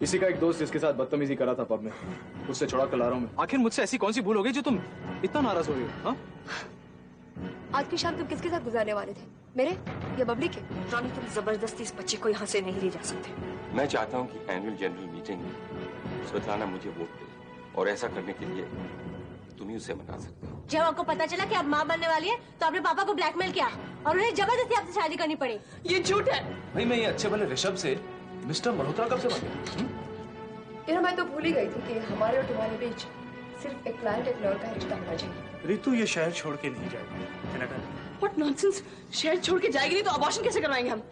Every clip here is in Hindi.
इसी का एक दोस्त जिसके साथ बदतमीजी करा था पब में, उससे छुड़ा कर ला रहा हूं मैं। आखिर मुझसे ऐसी कौन सी भूल हो गई जो तुम इतना नाराज हो गए हो? हाँ? आज की शाम तुम किसके साथ गुजारने वाले थे, मेरे या बबली के? रॉनी, तुम जबरदस्ती इस बच्चे को यहाँ से नहीं ले जा सकते। मैं चाहता हूँ कि एनुअल जनरल मीटिंग में स्वेतलाना मुझे वोट दे, और ऐसा करने के लिए तुम ही उसे मना सकते हो। जब आपको पता चला कि आप माँ बनने वाली है तो आपने पापा को ब्लैकमेल किया और उन्हें जबरदस्ती आपसे शादी करनी पड़ी। ये झूठ है। भाई मैं ये अच्छे भले ऋषभ से मिस्टर मल्होत्रा कब से बन गया? मैं तो भूल ही गई थी कि हमारे और तुम्हारे बीच सिर्फ एक क्लाइंट एक लॉयर का रिश्ता होना चाहिए। रितु ये शहर छोड़ के नहीं जाएगी कनाडा। व्हाट नॉनसेंस, शहर छोड़ के जाएगी नहीं तो अबॉर्शन कैसे करवाएंगे हम?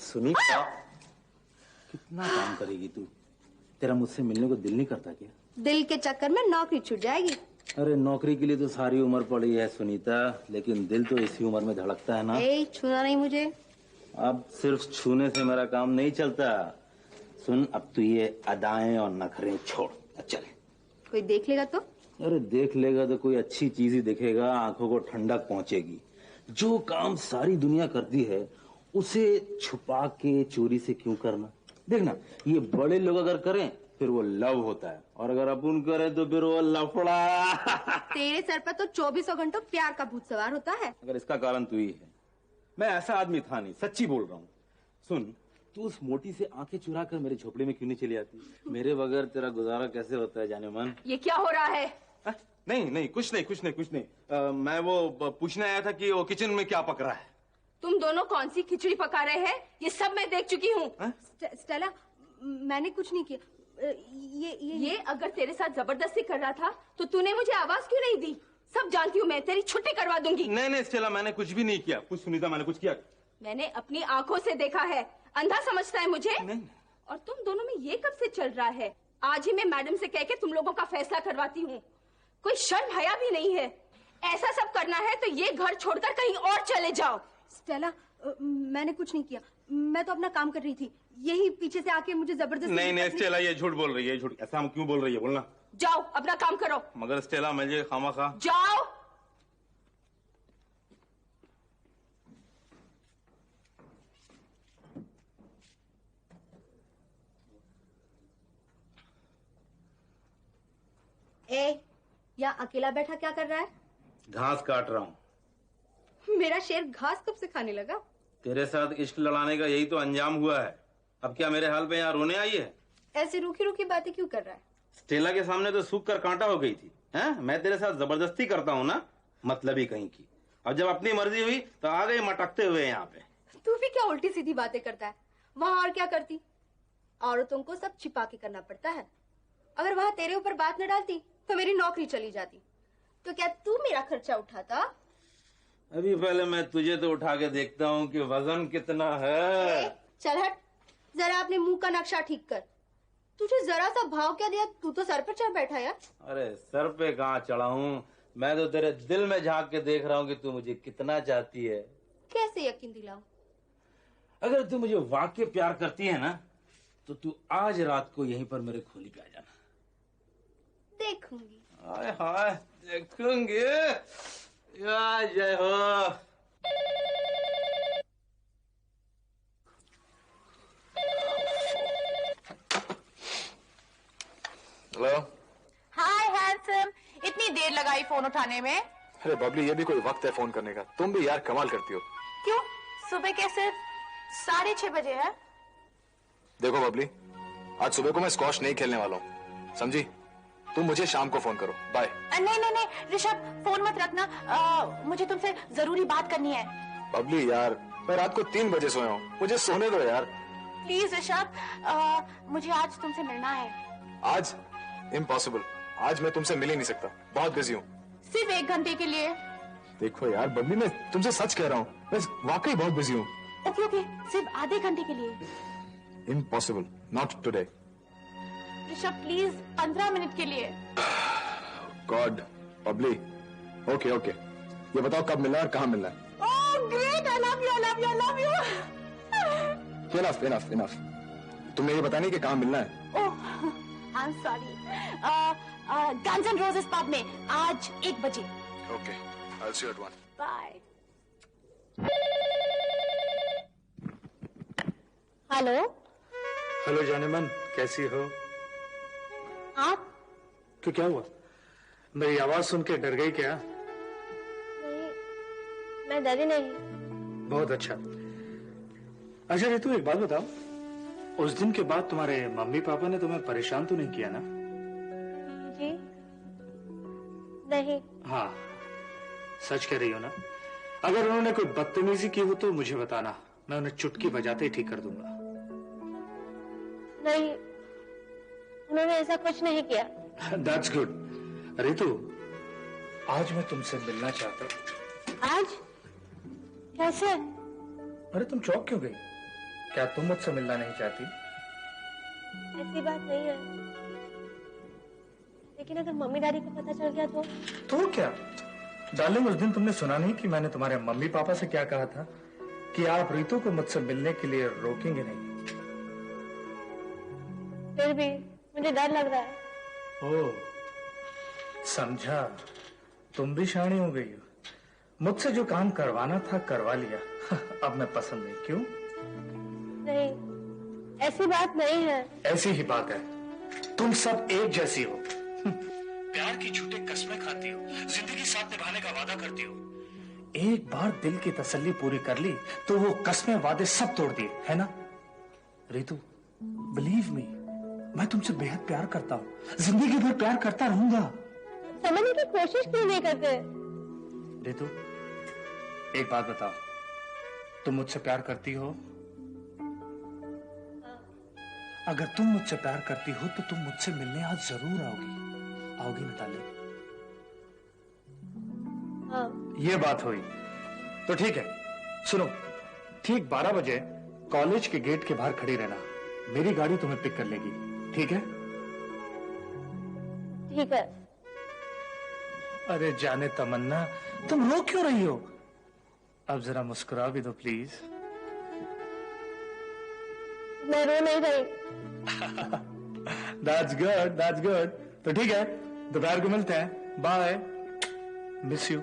सुनीता, कितना काम करेगी तू? तेरा मुझसे मिलने को दिल नहीं करता क्या? दिल के चक्कर में नौकरी छूट जाएगी। अरे नौकरी के लिए तो सारी उम्र पड़ी है सुनीता, लेकिन दिल तो इसी उम्र में धड़कता है ना। छूना नहीं मुझे। अब सिर्फ छूने से मेरा काम नहीं चलता। सुन, अब तू ये अदाएं और नखरे छोड़, चल। कोई देख लेगा तो? अरे देख लेगा तो कोई अच्छी चीज ही दिखेगा, आंखों को ठंडक पहुंचेगी। जो काम सारी दुनिया करती है उसे छुपा के चोरी से क्यों करना? देखना, ये बड़े लोग अगर करें फिर वो लव होता है, और अगर अपन करें तो फिर वो लफड़ा। तेरे सर पर तो 24 घंटों प्यार का भूत सवार होता है। अगर इसका कारण तू ही है। मैं ऐसा आदमी था नहीं, सच्ची बोल रहा हूँ। सुन, तू उस मोटी से आंखें चुरा कर मेरे झोपड़े में क्यों नहीं चली आती? मेरे बगैर तेरा गुजारा कैसे होता है जाने मन? ये क्या हो रहा है? नहीं, कुछ नहीं। मैं वो पूछने आया था कि वो किचन में क्या पक रहा है। तुम दोनों कौन सी खिचड़ी पका रहे हैं? ये सब मैं देख चुकी हूँ। स्टेला, मैंने कुछ नहीं किया। ये अगर तेरे साथ जबरदस्ती कर रहा था तो तूने मुझे आवाज क्यों नहीं दी? सब जानती हूँ मैं, तेरी छुट्टी करवा दूंगी। नहीं स्टेला, मैंने कुछ भी नहीं किया। कुछ सुनीता, मैंने कुछ किया? मैंने अपनी आंखों से देखा है। अंधा समझता है मुझे? नहीं। और तुम दोनों में ये कब से चल रहा है? आज ही मैं मैडम से कह के तुम लोगों का फैसला करवाती हूँ। कोई शर्म हया भी नहीं है। ऐसा सब करना है तो ये घर छोड़कर कहीं और चले जाओ। स्टेला, मैंने कुछ नहीं किया। मैं तो अपना काम कर रही थी। यही पीछे से आके मुझे जबरदस्ती। नहीं स्टेला, ये झूठ बोल रही है। झूठ ऐसा हम क्यों बोल रही है? बोलना। जाओ अपना काम करो। मगर स्टेला, मुझे खामखा। जाओ। या अकेला बैठा क्या कर रहा है? घास काट रहा हूँ। मेरा शेर घास कब से खाने लगा? तेरे साथ इश्क लड़ाने का यही तो अंजाम हुआ है। अब क्या मेरे हाल पे यहाँ रोने आई है? ऐसी रूखी रूखी बातें क्यों कर रहा है? स्टेला के सामने तो सूख कर कांटा हो गई थी। हैं? मैं तेरे साथ जबरदस्ती करता हूँ ना, मतलब ही कहीं की। अब जब अपनी मर्जी हुई तो आ गई मटकते हुए यहाँ पे। तू भी क्या उल्टी सीधी बातें करता है? वहाँ और क्या करती? औरतों को सब छिपा के करना पड़ता है। अगर वहाँ तेरे ऊपर बात न डालती तो मेरी नौकरी चली जाती। तो क्या तू मेरा खर्चा उठाता? अभी पहले मैं तुझे तो उठा के देखता हूँ कि वजन कितना है। चल हट, जरा अपने मुंह का नक्शा ठीक कर। तुझे जरा सा भाव क्या दिया? तू तो सर पर चढ़ बैठा यार। अरे सर पे कहाँ चढ़ा हूँ, मैं तो तेरे दिल में झांक के देख रहा हूँ कि तू मुझे कितना चाहती है। कैसे यकीन दिलाऊं? अगर तू मुझे वाकई प्यार करती है ना तो तू आज रात को यहीं पर मेरे खोली पे आ जाना। देखूंगी। हाय हाय, देखूंगी। जय हो। हेलो। हाय हैंडसम, इतनी देर लगाई फोन उठाने में? अरे बबली, ये भी कोई वक्त है फोन करने का? तुम भी यार कमाल करती हो। क्यों? सुबह के सिर्फ 6:30 बजे है। देखो बबली, आज सुबह को मैं स्क्वॉश नहीं खेलने वाला हूँ, समझी? तुम मुझे शाम को फोन करो। बाय। नहीं ऋषभ, फोन मत रखना। मुझे तुमसे जरूरी बात करनी है। बबली यार, मैं रात को 3 बजे सोया हूँ, मुझे सोने दो यार। प्लीज ऋषभ, मुझे आज तुमसे मिलना है। आज? इम्पॉसिबल, आज मैं तुमसे मिल ही नहीं सकता, बहुत बिजी हूँ। सिर्फ 1 घंटे के लिए। देखो यार बबली, मैं तुमसे सच कह रहा हूँ, मैं वाकई बहुत बिजी हूँ। ओके, सिर्फ आधे घंटे के लिए। Impossible, not today. Rishabh please, 15 minute के लिए। गॉड, बबली। ओके, ये बताओ कब मिलना है और कहाँ मिलना है? Oh great, I love you, I love you, I love you. Enough enough enough, तुम्हें ये बताने कि कहाँ मिलना है? Oh, I am sorry. Guns and Roses pub में आज 1 बजे। Okay, I see you at 1। Bye. Hello. Hello जानेमन, कैसी हो? आप? तो क्या हुआ, मेरी आवाज सुन के डर गई क्या? नहीं, मैं डरी नहीं। बहुत अच्छा। अच्छा रितु, एक बात बताओ, उस दिन के बाद तुम्हारे मम्मी पापा ने तुम्हें परेशान तो नहीं किया ना? जी नहीं। हाँ, सच कह रही हो ना? अगर उन्होंने कोई बदतमीजी की हो तो मुझे बताना, मैं उन्हें चुटकी बजाते ही ठीक कर दूंगा। नहीं, उन्होंने ऐसा कुछ नहीं किया। That's good. रितु, आज मैं तुमसे मिलना चाहता हूँ। आज? कैसे? अरे तुम चौंक क्यों गई? क्या तुम मुझसे मिलना नहीं चाहती? ऐसी बात नहीं है, लेकिन अगर मम्मी डैडी को पता चल गया तो क्या डार्लिंग, उस दिन तुमने सुना नहीं कि मैंने तुम्हारे मम्मी पापा से क्या कहा था कि आप रितु को मुझसे मिलने के लिए रोकेंगे नहीं। फिर भी मुझे डर लग रहा है। ओह, समझा, तुम भी शानी हो गई हो। मुझसे जो काम करवाना था करवा लिया। अब मैं पसंद नहीं। क्यों? नहीं, ऐसी बात नहीं है। ऐसी ही बात है, तुम सब एक जैसी हो। प्यार की झूठी कस्में खाती हो, जिंदगी साथ निभाने का वादा करती हो। एक बार दिल की तसल्ली पूरी कर ली तो वो कस्में वादे सब तोड़ दिए, है ना? रितु, बिलीव मी, मैं तुमसे बेहद प्यार करता हूँ, जिंदगी भर प्यार करता रहूंगा। समझने की कोशिश क्यों नहीं करते? रितु, एक बात बताओ, तुम मुझसे प्यार करती हो? अगर तुम मुझसे प्यार करती हो तो तुम मुझसे मिलने आज जरूर आओगी मिताली? हाँ। ये बात हुई तो ठीक है। सुनो, ठीक 12 बजे कॉलेज के गेट के बाहर खड़ी रहना, मेरी गाड़ी तुम्हें पिक कर लेगी, ठीक है? ठीक है। अरे जाने तमन्ना, तुम रो क्यों रही हो? अब जरा मुस्कुरा भी दो प्लीज। मैं रो नहीं रही। That's good, that's good. तो ठीक है, दोपहर को मिलते हैं। Bye, miss you.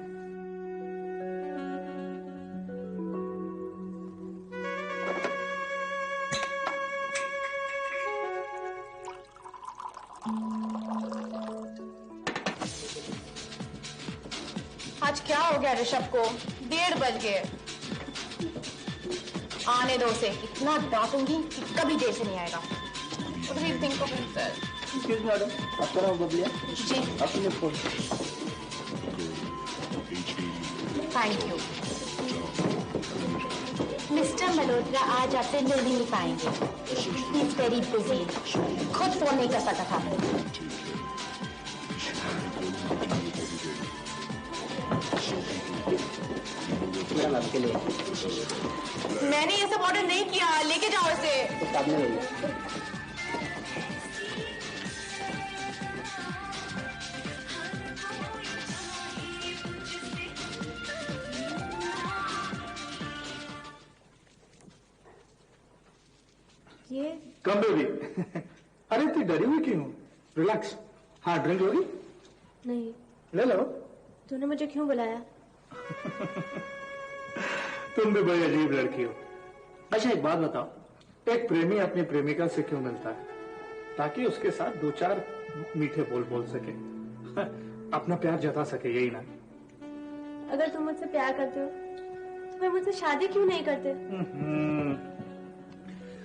आज क्या हो गया ऋषभ को? 1:30 बज गए। आने दो उसे, इतना डांटूंगी कि कभी देर से नहीं आएगा। What do you think of himself? Excuse madam, आपका नाम बबलिया? जी, आपने phone. Thank you. Mister Malhotra आज आपसे मिल नहीं पाएंगे। ही इज वेरी बिजी, खुद फोन नहीं कर पाता था। मैडम आपके लिए। मैंने ये सब ऑर्डर नहीं किया, लेके जाओ इसे। तो सामने ले लो। ये कम बेबी। अरे तू डरी हुई क्यों? रिलैक्स। हाँ, ड्रिंक लोगी? नहीं। ले लो। तूने मुझे क्यों बुलाया? तुम भी बड़ी अजीब लड़की हो। अच्छा एक बात बताओ, एक प्रेमी अपनी प्रेमिका से क्यों मिलता है? ताकि उसके साथ 2-4 मीठे बोल बोल सके, अपना प्यार जता सके, यही ना? अगर तुम मुझसे प्यार करते हो तो फिर मुझसे शादी क्यों नहीं करते?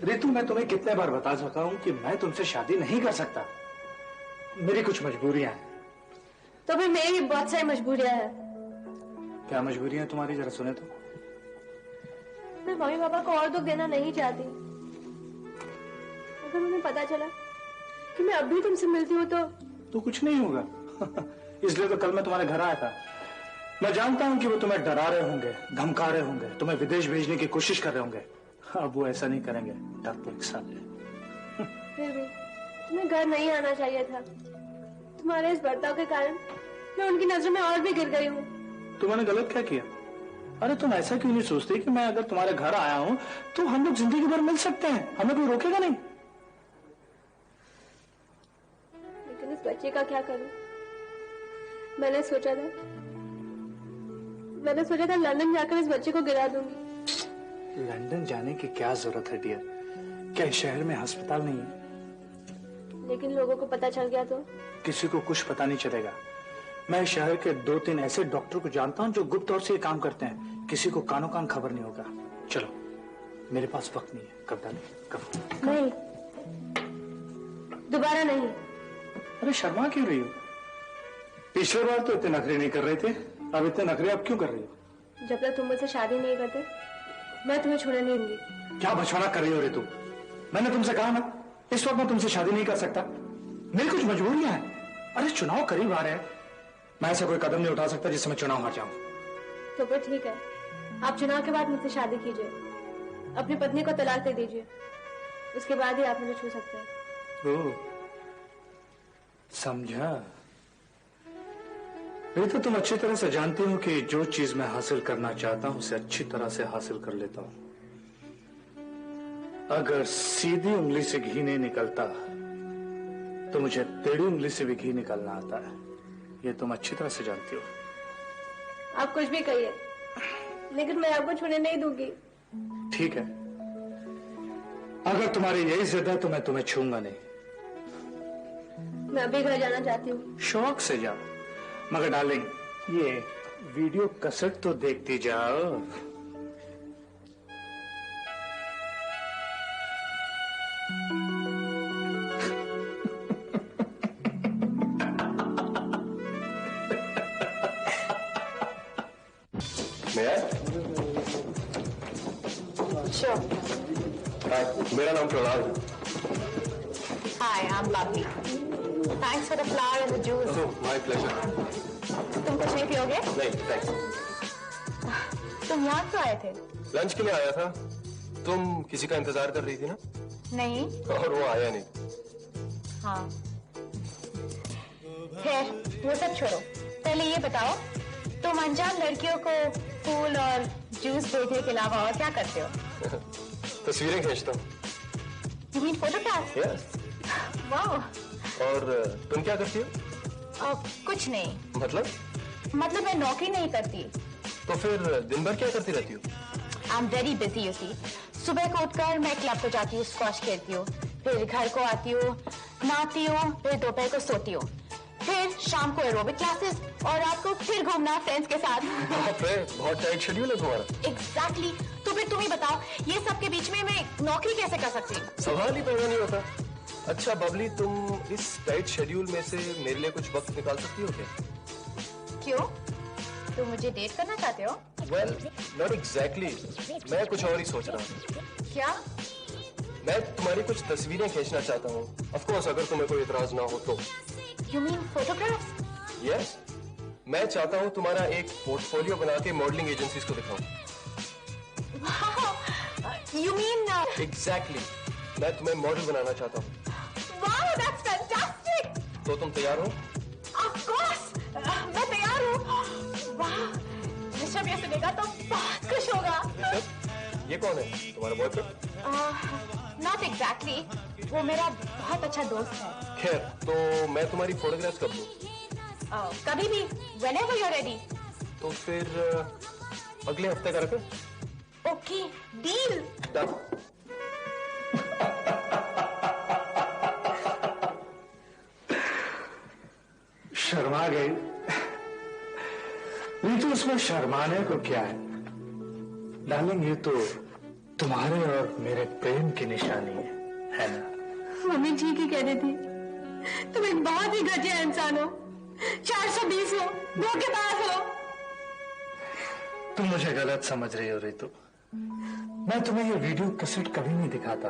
रितु, मैं तुम्हें कितने बार बता चुका हूँ कि मैं तुमसे शादी नहीं कर सकता। मेरी कुछ मजबूरियां हैं। तो फिर मेरी भी बहुत सारी मजबूरियां हैं। क्या मजबूरियां तुम्हारी, जरा सुने तो। मैं मम्मी पापा को और दुख देना नहीं चाहती। अगर उन्हें पता चला कि मैं अब भी तुमसे मिलती हूँ तो कुछ नहीं होगा। इसलिए तो कल मैं तुम्हारे घर आया था। मैं जानता हूँ कि वो तुम्हें डरा रहे होंगे, धमका रहे होंगे, तुम्हें विदेश भेजने की कोशिश कर रहे होंगे। अब वो ऐसा नहीं करेंगे, डरपोक साले। फिर भी तुम्हें घर नहीं आना चाहिए था। तुम्हारे इस बर्ताव के कारण मैं उनकी नजरों में और भी गिर गई हूँ। तुमने गलत क्या किया? अरे तुम ऐसा क्यों नहीं सोचते कि मैं अगर तुम्हारे घर आया हूं तो हम लोग जिंदगी भर मिल सकते हैं, हमें कोई रोकेगा नहीं। लेकिन इस बच्चे का क्या करूं? मैंने सोचा था लंदन जाकर इस बच्चे को गिरा दूंगी। लंदन जाने की क्या जरूरत है डियर? क्या इस शहर में अस्पताल नहीं है? लेकिन लोगों को पता चल गया तो? किसी को कुछ पता नहीं चलेगा। मैं शहर के 2-3 ऐसे डॉक्टर को जानता हूं जो गुप्त तौर से ये काम करते हैं, किसी को कानो कान खबर नहीं होगा। चलो, मेरे पास वक्त नहीं है। कब डालें? कब? नहीं, दोबारा नहीं। अरे शर्मा क्यों रही हो? पिछले बार तो इतने नखरे नहीं कर रहे थे, अब इतने नखरे अब क्यों कर रही हो? जब तक तुम मुझसे शादी नहीं करते मैं तुम्हें छोड़ने नहीं दूंगी। क्या बछवाड़ा कर रही हो रे तू? मैंने तुमसे कहा ना, इस वक्त मैं तुमसे शादी नहीं कर सकता, मेरी कुछ मजबूरियां हैं। अरे चुनाव करीब आ रहे हैं, मैं ऐसा कोई कदम नहीं उठा सकता जिससे मैं चुनाव हार जाऊं। तो फिर ठीक है, आप चुनाव के बाद मुझसे शादी कीजिए, अपनी पत्नी को तलाक दे दीजिए, उसके बाद ही आप मुझे छू सकते हैं। ओह, समझा। ये तो तुम अच्छी तरह से जानती हो कि जो चीज मैं हासिल करना चाहता हूं उसे अच्छी तरह से हासिल कर लेता हूं। अगर सीधी उंगली से घी नहीं निकलता तो मुझे टेढ़ी उंगली से भी घी निकालना आता है, ये तुम अच्छी तरह से जानती हो। आप कुछ भी कहिए, लेकिन मैं आपको छूने नहीं दूंगी। ठीक है, अगर तुम्हारी यही जिद है तो मैं तुम्हें छूंगा नहीं। मैं अभी घर जाना चाहती हूँ। शौक से जाओ, मगर डार्लिंग ये वीडियो कैसेट तो देखती जाओ। मेरा नाम प्रहलाद है। Hi, I'm Lovely. Thanks for the flower and the juice. My pleasure. तुम कुछ नहीं पियोगे? नहीं थैंक्स। तुम यहाँ क्यों आए थे? लंच के लिए आया था। तुम किसी का इंतजार कर रही थी ना? नहीं। और वो आया नहीं। हाँ। खैर, वो सब छोड़ो। पहले ये बताओ, तुम अनजान लड़कियों को फूल और जूस भेजने के अलावा और क्या करते हो? तस्वीरें खींचता हूँ। You mean photograph? Yes. Wow. और तुम क्या करती हो? कुछ नहीं। मतलब मैं नौकरी नहीं करती। तो फिर दिन भर क्या करती रहती हो? I'm very busy, you see. सुबह को उठकर मैं क्लब को जाती हूँ, स्क्वॉश खेलती हूँ, फिर घर को आती हूँ, नहाती हूँ, फिर दोपहर को सोती हूँ, फिर शाम को एरोबिक क्लासेस और रात को फिर घूमना फ्रेंड्स के साथ। बहुत टाइट शेड्यूल है तुम्हारा। Exactly. तो फिर तुम ही बताओ, ये सब के बीच में मैं नौकरी कैसे कर सकती हूँ? सवाल ही पैदा नहीं होता। अच्छा बबली, तुम इस टाइट शेड्यूल में से मेरे लिए कुछ वक्त निकाल सकती हो क्या? क्यों? तुम मुझे डेट करना चाहते हो? Well, not exactly. मैं कुछ और ही सोच रहा हूँ। क्या? मैं तुम्हारी कुछ तस्वीरें खींचना चाहता हूँ। Of course, अगर तुम्हें कोई इतराज ना हो तो। You mean photographs? Yes. मैं चाहता हूँ तुम्हारा एक पोर्टफोलियो बना के मॉडलिंग एजेंसीज को दिखाऊं। Wow. You mean? Exactly. मैं तुम्हें मॉडल बनाना चाहता हूँ। Wow, that's fantastic. तो तुम तैयार हो? Of course. मैं तैयार हूँ। Wow. ऋषभ ये सुनेगा तो बहुत खुश होगा। ऋषभ, ये कौन है? तुम्हारा बॉयफ्रेंड? Not exactly. वो मेरा बहुत अच्छा दोस्त है। खैर, तो मैं तुम्हारी फोटोग्राफ्स कब लूं? कभी भी, whenever you're ready. तो फिर अगले हफ्ते का रखें? Okay, deal. Done. शर्मा गई। नहीं तो उसमें शर्माने को क्या है डार्लिंग, ये तो तुम्हारे और मेरे प्रेम की निशानी है ना? मम्मी ठीक ही कह रही थी, तुम एक बहुत ही घटिया इंसान हो, 420 हो, धोखेबाज हो। तुम मुझे गलत समझ रही हो रितु। मैं तुम्हें ये वीडियो कैसेट कभी नहीं दिखाता।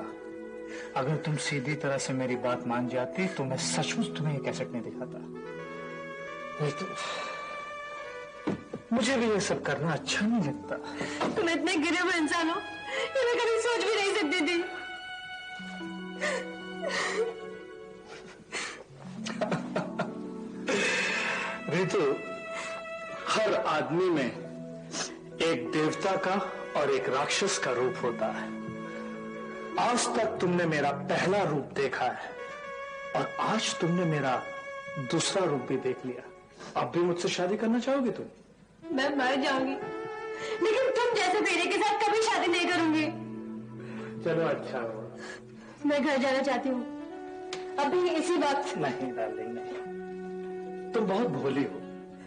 अगर तुम सीधी तरह से मेरी बात मान जाती तो मैं सचमुच तुम्हें ये कैसेट नहीं दिखाता। रितु, मुझे भी ये सब करना अच्छा नहीं लगता। तुम इतने गिरे हुए इंसान हो, ये मैं कभी सोच भी नहीं सकती थी। रितु, हर आदमी में एक देवता का और एक राक्षस का रूप होता है। आज तक तुमने मेरा पहला रूप देखा है और आज तुमने मेरा दूसरा रूप भी देख लिया। अब भी मुझसे शादी करना चाहोगे तुम? मैं मर जाऊंगी, लेकिन तुम जैसे बेटे के साथ कभी शादी नहीं करूंगी। चलो अच्छा हो। मैं घर जाना चाहती हूँ अभी इसी वक्त। नहीं डार्लिंग नहीं, तुम बहुत भोली हो,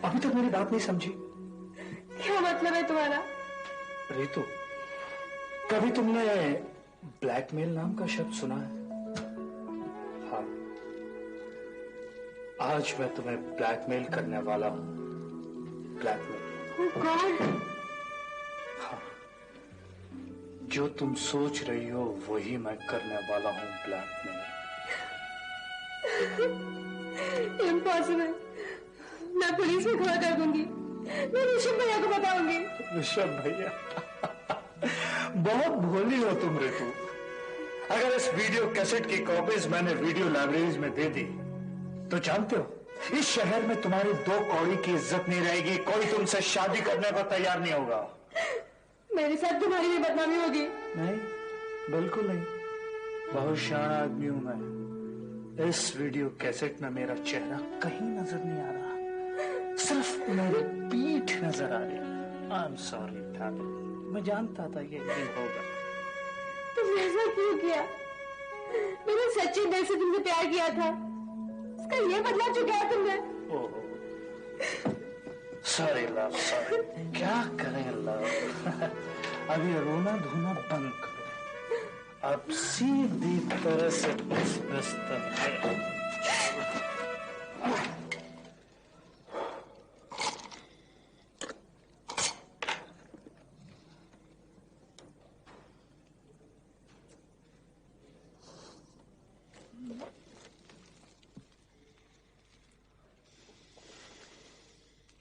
अभी तक मेरी बात नहीं समझी। क्या मतलब है तुम्हारा? रितु, कभी तुमने ब्लैकमेल नाम का शब्द सुना है? हाँ, आज मैं तुम्हें ब्लैकमेल करने वाला हूं। ब्लैकमेल। कौन? हाँ, जो तुम सोच रही हो वही मैं करने वाला हूं, ब्लैकमेल। इम्पॉसिबल। मैं पुलिस में खबर कर दूंगी, मैं ऋषभ भैया को बताऊंगी। ऋषभ भैया? बहुत भोली हो तुम रितु। अगर इस वीडियो कैसेट की कॉपीज मैंने वीडियो लाइब्रेरीज में दे दी तो जानते हो इस शहर में तुम्हारी 2 कौड़ी की इज्जत नहीं रहेगी, कोई तुमसे शादी करने को तैयार नहीं होगा। मेरे साथ तुम्हारी भी बदनामी होगी। नहीं, बिल्कुल नहीं। बहुत शाना आदमी हूं मैं। इस वीडियो कैसेट में मेरा चेहरा कहीं नजर नहीं आ रहा, सिर्फ मेरी पीठ नजर आ रही है। आई एम सॉरी डार्लिंग, मैं जानता था ये नहीं होगा। तुमने ऐसा क्यों किया? मैंने सच्चे दिल से तुमसे प्यार किया था, इसका ये बदला चुका तुमने। Sorry love, sorry. क्या करें लव? अभी रोना धोना बंद करो, अब सीधी तरह से बिस्तर पे।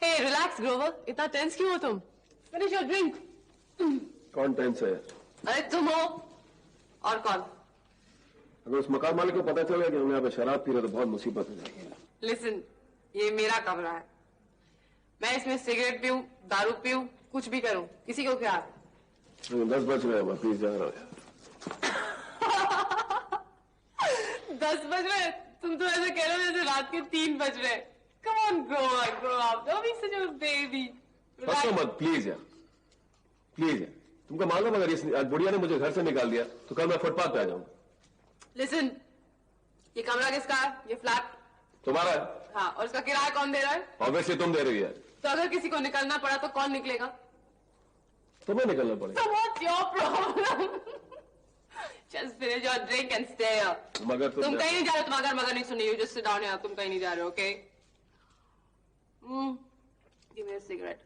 Hey, relax, Grover. इतना टेंस क्यों हो तुम? Finish your drink. कौन टेंस है? अरे तुम हो और कौन? अगर उस मकान मालिक को पता चलेगा कि हम यहाँ पे शराब पी रहे तो बहुत मुसीबत हो जाएगी। Listen, ये मेरा कमरा है। मैं इसमें सिगरेट पीऊं, दारू पीऊं, कुछ भी करूं, किसी को क्या? 10 बज रहे हैं, मैं प्लीज जा रहा हूँ। 10 बज रहे? तुम तो ऐसे कह रहे हो जैसे रात के 3 बज रहे। Come on, grow up. Don't be such a baby. फंसो मत प्लीज यार, प्लीज यार। तुमको मालूम अगर इस बुढ़िया ने मुझे घर से निकाल दिया तो कल मैं फुटपाथ पे आ जाऊंगा। Listen, ये कमरा किसका है? ये फ्लैट तुम्हारा है? हाँ, और इसका किराया कौन दे रहा है? ऑब्वियसली तुम दे रही है। तो अगर किसी को निकलना पड़ा तो कौन निकलेगा? तुम्हें निकलना पड़ेगा। So what's your problem? Just finish your drink and stay here. मगर तुम कहीं नहीं जा रहे, तुम अगर मगर नहीं सुनी, you just sit down here. तुम कहीं नहीं जा रहे, okay? Give me a cigarette.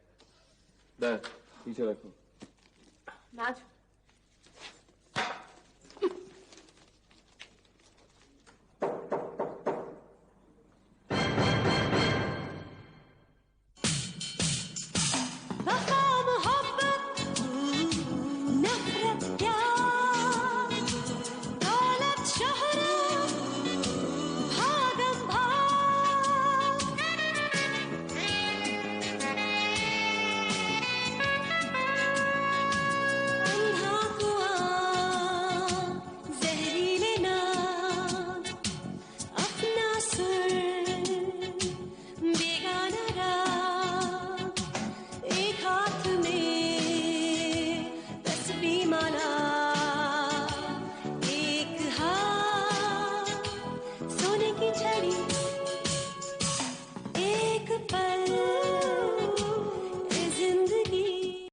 पीछे रखो। Naj.